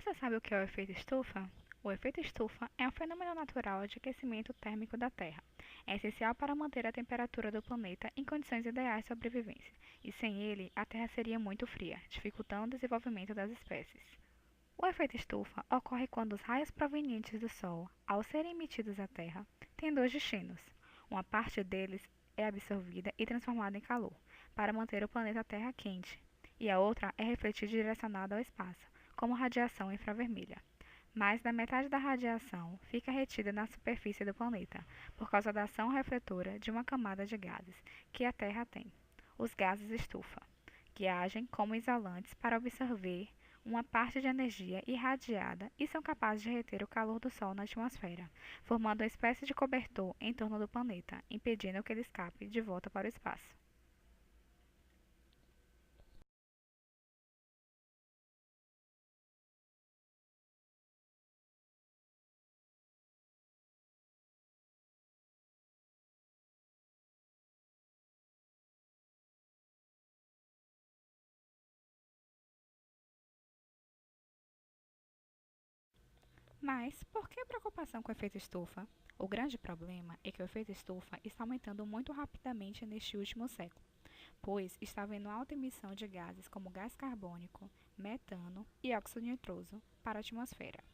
Você sabe o que é o efeito estufa? O efeito estufa é um fenômeno natural de aquecimento térmico da Terra. É essencial para manter a temperatura do planeta em condições ideais de sobrevivência, e sem ele, a Terra seria muito fria, dificultando o desenvolvimento das espécies. O efeito estufa ocorre quando os raios provenientes do Sol, ao serem emitidos à Terra, têm dois destinos. Uma parte deles é absorvida e transformada em calor, para manter o planeta Terra quente, e a outra é refletida e direcionada ao espaço, como radiação infravermelha. Mais da metade da radiação fica retida na superfície do planeta, por causa da ação refletora de uma camada de gases que a Terra tem, os gases estufa, que agem como isolantes para absorver uma parte de energia irradiada e são capazes de reter o calor do Sol na atmosfera, formando uma espécie de cobertor em torno do planeta, impedindo que ele escape de volta para o espaço. Mas por que preocupação com o efeito estufa? O grande problema é que o efeito estufa está aumentando muito rapidamente neste último século, pois está havendo alta emissão de gases como gás carbônico, metano e óxido nitroso para a atmosfera.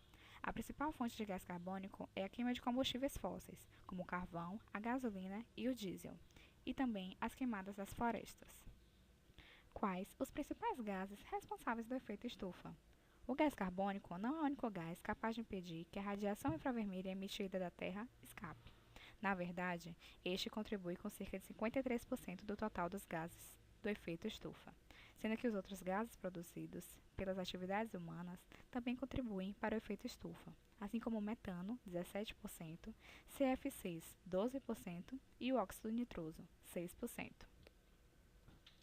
A principal fonte de gás carbônico é a queima de combustíveis fósseis, como o carvão, a gasolina e o diesel, e também as queimadas das florestas. Quais os principais gases responsáveis do efeito estufa? O gás carbônico não é o único gás capaz de impedir que a radiação infravermelha emitida da Terra escape. Na verdade, este contribui com cerca de 53% do total dos gases do efeito estufa, sendo que os outros gases produzidos pelas atividades humanas também contribuem para o efeito estufa, assim como o metano, 17%, CFCs, 12% e o óxido nitroso, 6%.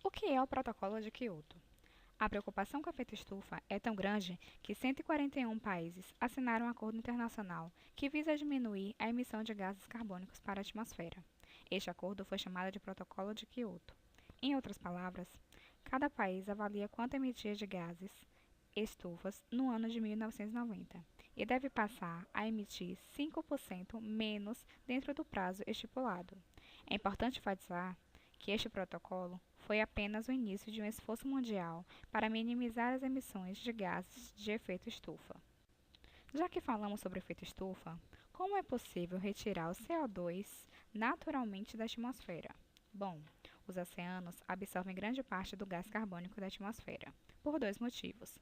O que é o Protocolo de Quioto? A preocupação com o efeito estufa é tão grande que 141 países assinaram um acordo internacional que visa diminuir a emissão de gases carbônicos para a atmosfera. Este acordo foi chamado de Protocolo de Quioto. Em outras palavras, cada país avalia quanto emitia de gases estufas no ano de 1990 e deve passar a emitir 5% menos dentro do prazo estipulado. É importante enfatizar que este protocolo foi apenas o início de um esforço mundial para minimizar as emissões de gases de efeito estufa. Já que falamos sobre efeito estufa, como é possível retirar o CO2 naturalmente da atmosfera? Bom, os oceanos absorvem grande parte do gás carbônico da atmosfera, por dois motivos.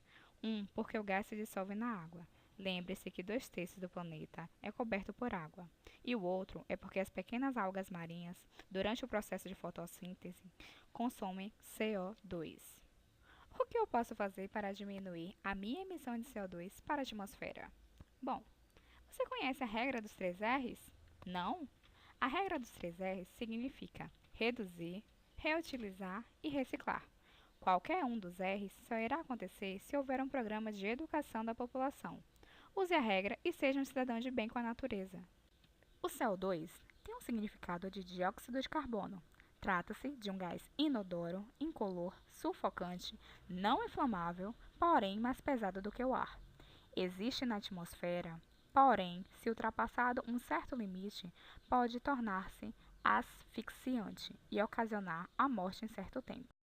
Porque o gás se dissolve na água. Lembre-se que 2/3 do planeta é coberto por água. E o outro é porque as pequenas algas marinhas, durante o processo de fotossíntese, consomem CO2. O que eu posso fazer para diminuir a minha emissão de CO2 para a atmosfera? Bom, você conhece a regra dos 3 R's? Não? A regra dos 3 R's significa reduzir, reutilizar e reciclar. Qualquer um dos R's só irá acontecer se houver um programa de educação da população. Use a regra e seja um cidadão de bem com a natureza. O CO2 tem um significado de dióxido de carbono. Trata-se de um gás inodoro, incolor, sufocante, não inflamável, porém mais pesado do que o ar. Existe na atmosfera, porém, se ultrapassado um certo limite, pode tornar-se asfixiante e ocasionar a morte em certo tempo.